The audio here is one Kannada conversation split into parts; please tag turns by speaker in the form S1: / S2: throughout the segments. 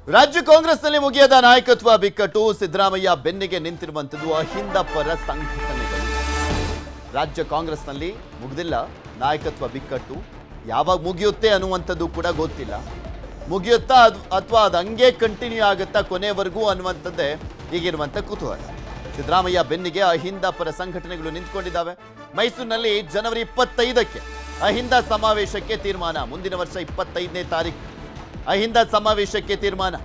S1: ರಾಜ್ಯ ಕಾಂಗ್ರೆಸ್ನಲ್ಲಿ ಮುಗಿಯದ ನಾಯಕತ್ವ ಬಿಕ್ಕಟ್ಟು. ಸಿದ್ದರಾಮಯ್ಯ ಬೆನ್ನಿಗೆ ನಿಂತಿರುವಂಥದ್ದು ಅಹಿಂದ ಪರ ಸಂಘಟನೆಗಳು. ರಾಜ್ಯ ಕಾಂಗ್ರೆಸ್ನಲ್ಲಿ ಮುಗಿದಿಲ್ಲ ನಾಯಕತ್ವ ಬಿಕ್ಕಟ್ಟು. ಯಾವಾಗ ಮುಗಿಯುತ್ತೆ ಅನ್ನುವಂಥದ್ದು ಕೂಡ ಗೊತ್ತಿಲ್ಲ. ಮುಗಿಯುತ್ತಾ ಅಥವಾ ಅದು ಹಂಗೆ ಕಂಟಿನ್ಯೂ ಆಗುತ್ತಾ ಕೊನೆವರೆಗೂ ಅನ್ನುವಂಥದ್ದೇ ಈಗಿರುವಂಥ ಕುತೂಹಲ. ಸಿದ್ದರಾಮಯ್ಯ ಬೆನ್ನಿಗೆ ಅಹಿಂದ ಪರ ಸಂಘಟನೆಗಳು ನಿಂತ್ಕೊಂಡಿದ್ದಾವೆ. ಮೈಸೂರಿನಲ್ಲಿ ಜನವರಿ 25ಕ್ಕೆ ಅಹಿಂದ ಸಮಾವೇಶಕ್ಕೆ ತೀರ್ಮಾನ. ಮುಂದಿನ ವರ್ಷ 25ನೇ ತಾರೀಕು ಅಹಿಂದ ಸಮಾವೇಶಕ್ಕೆ ತೀರ್ಮಾನ.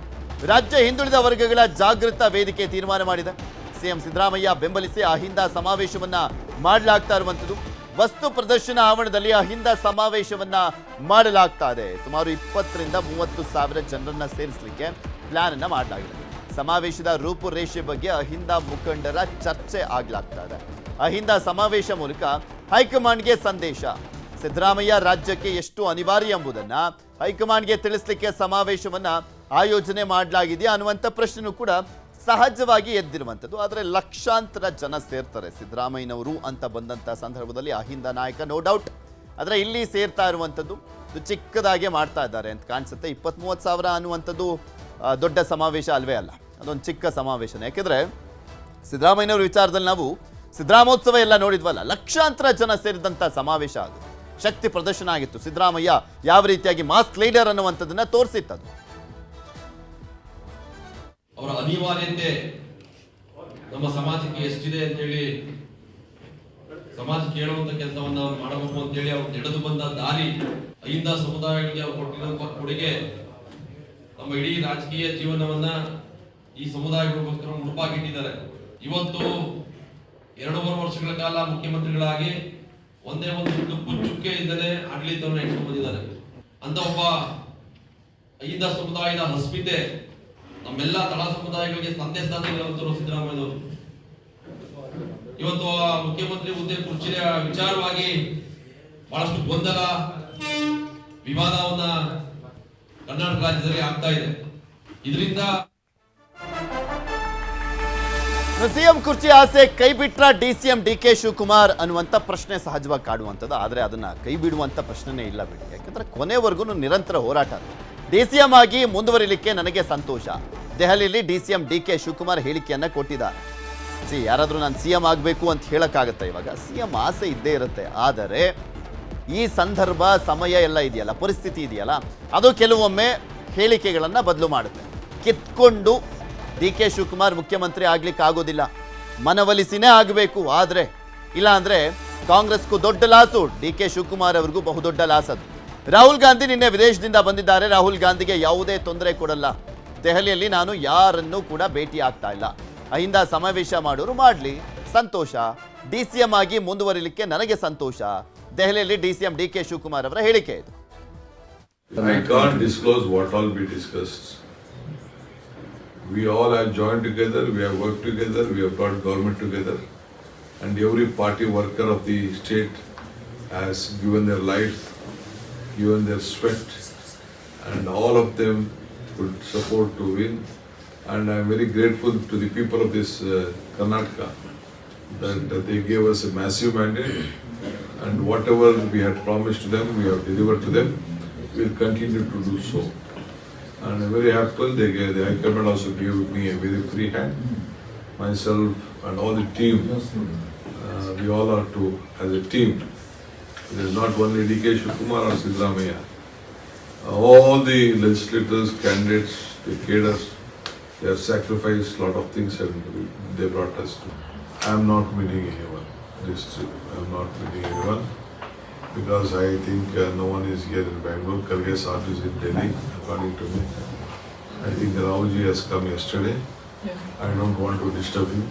S1: ರಾಜ್ಯ ಹಿಂದುಳಿದ ವರ್ಗಗಳ ಜಾಗೃತ ವೇದಿಕೆ ತೀರ್ಮಾನ ಮಾಡಿದೆ. ಸಿಎಂ ಸಿದ್ದರಾಮಯ್ಯ ಬೆಂಬಲಿಸಿ ಅಹಿಂದ ಸಮಾವೇಶವನ್ನ ಮಾಡಲಾಗ್ತಾ ಇರುವಂಥದ್ದು. ವಸ್ತು ಪ್ರದರ್ಶನ ಆವರಣದಲ್ಲಿ ಅಹಿಂದ ಸಮಾವೇಶವನ್ನ ಮಾಡಲಾಗ್ತಾ ಇದೆ. ಸುಮಾರು 20ರಿಂದ 30 ಸಾವಿರ ಜನರನ್ನ ಸೇರಿಸಲಿಕ್ಕೆ ಪ್ಲಾನ್ ಅನ್ನ ಮಾಡಲಾಗಿದೆ. ಸಮಾವೇಶದ ರೂಪುರೇಷೆ ಬಗ್ಗೆ ಅಹಿಂದ ಮುಖಂಡರ ಚರ್ಚೆ ಆಗ್ಲಾಗ್ತಾ ಇದೆ. ಅಹಿಂದ ಸಮಾವೇಶ ಮೂಲಕ ಹೈಕಮಾಂಡ್ಗೆ ಸಂದೇಶ. ಸಿದ್ದರಾಮಯ್ಯ ರಾಜ್ಯಕ್ಕೆ ಎಷ್ಟು ಅನಿವಾರ್ಯ ಎಂಬುದನ್ನ ಹೈಕಮಾಂಡ್ಗೆ ತಿಳಿಸಲಿಕ್ಕೆ ಸಮಾವೇಶವನ್ನ ಆಯೋಜನೆ ಮಾಡಲಾಗಿದೆಯಾ ಅನ್ನುವಂಥ ಪ್ರಶ್ನೆನೂ ಕೂಡ ಸಹಜವಾಗಿ ಎದ್ದಿರುವಂಥದ್ದು. ಆದರೆ ಲಕ್ಷಾಂತರ ಜನ ಸೇರ್ತಾರೆ ಸಿದ್ದರಾಮಯ್ಯನವರು ಅಂತ ಬಂದಂಥ ಸಂದರ್ಭದಲ್ಲಿ ಅಹಿಂದ ನಾಯಕ ನೋ ಡೌಟ್. ಆದರೆ ಇಲ್ಲಿ ಸೇರ್ತಾ ಇರುವಂಥದ್ದು ಚಿಕ್ಕದಾಗೆ ಮಾಡ್ತಾ ಇದ್ದಾರೆ ಅಂತ ಕಾಣಿಸುತ್ತೆ. 20-30 ಸಾವಿರ ಅನ್ನುವಂಥದ್ದು ದೊಡ್ಡ ಸಮಾವೇಶ ಅಲ್ವೇ ಅಲ್ಲ, ಅದೊಂದು ಚಿಕ್ಕ ಸಮಾವೇಶನೇ. ಯಾಕೆಂದರೆ ಸಿದ್ದರಾಮಯ್ಯನವ್ರ ವಿಚಾರದಲ್ಲಿ ನಾವು ಸಿದ್ದರಾಮೋತ್ಸವ ಎಲ್ಲ ನೋಡಿದ್ವಲ್ಲ, ಲಕ್ಷಾಂತರ ಜನ ಸೇರಿದಂಥ ಸಮಾವೇಶ ಅದು. ಶಕ್ತಿ ಪ್ರದರ್ಶನ ಆಗಿತ್ತು. ಸಿದ್ದರಾಮಯ್ಯ ಯಾವ ರೀತಿಯಾಗಿ ಮಾಸ್ ಲೀಡರ್ ಅನ್ನುವಂಥದ್ದನ್ನ ತೋರಿಸಿತ್ತದು.
S2: ಅವರ ಅನಿವಾರ್ಯತೆ ನಮ್ಮ ಸಮಾಜಕ್ಕೆ ಎಷ್ಟಿದೆ ಅಂತೇಳಿ ಸಮಾಜಕ್ಕೆ ಹೇಳುವಂತ ಕೆಲಸವನ್ನ ಮಾಡಬೇಕು ಅಂತೇಳಿ ಅವ್ರು ನಡೆದು ಬಂದ ದಾರಿ, ಅಹಿಂದ ಸಮುದಾಯಗಳಿಗೆ ಅವ್ರು ಕೊಟ್ಟಿರುವಂತ ಕೊಡುಗೆ, ನಮ್ಮ ಇಡೀ ರಾಜಕೀಯ ಜೀವನವನ್ನ ಈ ಸಮುದಾಯಗಳಿಗೋಸ್ಕರ ಮುಡುಪಾಗಿಟ್ಟಿದ್ದಾರೆ. ಇವತ್ತು 2.5 ವರ್ಷಗಳ ಕಾಲ ಮುಖ್ಯಮಂತ್ರಿಗಳಾಗಿ ಒಂದೇ ಒಂದು ಕಪ್ಪು ಚುಕ್ಕೆಯಿಂದಲೇ ಆಡಳಿತವನ್ನು ನಡೆಸಿಕೊಂಡು ಬಂದಿದ್ದಾರೆ. ಅಂತ ಒಬ್ಬ ಅಹಿಂದ ಸಮುದಾಯದ ಅಸ್ಮಿತೆ ನಮ್ಮೆಲ್ಲ ತಳ ಸಮುದಾಯಗಳಿಗೆ ತಂದೆ ಸ್ಥಾನದಲ್ಲಿರುವಂತರು ಸಿದ್ದರಾಮಯ್ಯನವರು. ಇವತ್ತು ಮುಖ್ಯಮಂತ್ರಿ ಹುದ್ದೆ ಕುರ್ಚಿಯ ವಿಚಾರವಾಗಿ ಬಹಳಷ್ಟು ಗೊಂದಲ, ವಿವಾದವನ್ನ ಕರ್ನಾಟಕ ರಾಜ್ಯದಲ್ಲಿ ಆಗ್ತಾ ಇದೆ. ಇದರಿಂದ
S1: ಸಿಎಂ ಕುರ್ಚಿ ಆಸೆ ಕೈ ಬಿಟ್ರ ಡಿಸಿಎಂ ಡಿಕೆ ಶಿವಕುಮಾರ್ ಅನ್ನುವಂಥ ಪ್ರಶ್ನೆ ಸಹಜವಾಗಿ ಕಾಡುವಂಥದ್ದು. ಆದರೆ ಅದನ್ನ ಕೈ ಬಿಡುವಂಥ ಪ್ರಶ್ನೆನೇ ಇಲ್ಲ ಬಿಡಿ. ಯಾಕಂದ್ರೆ ಕೊನೆವರೆಗೂ ನಿರಂತರ ಹೋರಾಟ. ಡಿಸಿಎಂ ಆಗಿ ಮುಂದುವರಿಲಿಕ್ಕೆ ನನಗೆ ಸಂತೋಷ. ದೆಹಲಿಯಲ್ಲಿ ಡಿಸಿಎಂ ಡಿಕೆ ಶಿವಕುಮಾರ್ ಹೇಳಿಕೆಯನ್ನ ಕೊಟ್ಟಿದ್ದಾರೆ. ಯಾರಾದರೂ ನಾನು ಸಿಎಂ ಆಗಬೇಕು ಅಂತ ಹೇಳಕ್ಕಾಗತ್ತೆ? ಇವಾಗ ಸಿಎಂ ಆಸೆ ಇದ್ದೇ ಇರುತ್ತೆ. ಆದರೆ ಈ ಸಂದರ್ಭ, ಸಮಯ ಎಲ್ಲ ಇದೆಯಲ್ಲ, ಪರಿಸ್ಥಿತಿ ಇದೆಯಲ್ಲ, ಅದು ಕೆಲವೊಮ್ಮೆ ಹೇಳಿಕೆಗಳನ್ನು ಬದಲು ಮಾಡುತ್ತೆ. ಕಿತ್ಕೊಂಡು ಡಿ ಕೆ ಶಿವಕುಮಾರ್ ಮುಖ್ಯಮಂತ್ರಿ ಆಗ್ಲಿಕ್ಕೆ ಆಗೋದಿಲ್ಲ, ಮನವೊಲಿಸಿನೇ ಆಗಬೇಕು. ಆದರೆ ಇಲ್ಲ ಅಂದರೆ ಕಾಂಗ್ರೆಸ್ಗೂ ದೊಡ್ಡ ಲಾಸು, ಡಿ ಕೆ ಶಿವಕುಮಾರ್ ಅವ್ರಿಗೂ ಬಹುದೊಡ್ಡ ಲಾಸ್ ಅದು. ರಾಹುಲ್ ಗಾಂಧಿ ನಿನ್ನೆ ವಿದೇಶದಿಂದ ಬಂದಿದ್ದಾರೆ. ರಾಹುಲ್ ಗಾಂಧಿಗೆ ಯಾವುದೇ ತೊಂದರೆ ಕೊಡಲ್ಲ. ದೆಹಲಿಯಲ್ಲಿ ನಾನು ಯಾರನ್ನೂ ಕೂಡ ಭೇಟಿ ಆಗ್ತಾ ಇಲ್ಲ. ಅಹಿಂದ ಸಮಾವೇಶ ಮಾಡೋರು ಮಾಡಲಿ, ಸಂತೋಷ. ಡಿಸಿಎಂ ಆಗಿ ಮುಂದುವರಿಲಿಕ್ಕೆ ನನಗೆ ಸಂತೋಷ. ದೆಹಲಿಯಲ್ಲಿ ಡಿಸಿಎಂ ಡಿ ಕೆ ಶಿವಕುಮಾರ್ ಅವರ ಹೇಳಿಕೆ ಇದು.
S3: I can't disclose what all we discussed. We all have joined together, we have worked together, we have brought government together, and every party worker of the state has given their life, given their sweat, and all of them could support to win. And I am very grateful to the people of this Karnataka that they gave us a massive mandate, and whatever we had promised to them, we have delivered to them. We will continue to do so. And I'm very happy the High Command also gave me a very free hand. Myself and all the team, we all are to, as a team. There is not only D.K. Shivakumar or Siddaramaiah. All the legislators, candidates, the cadres, they have sacrificed a lot of things and they brought us to. I am not meeting anyone. I am not meeting anyone. Because I think no one is here in Bangalore. Kharge Saab is in Delhi, according to me. I think Rahulji has come yesterday. I don't want to disturb him.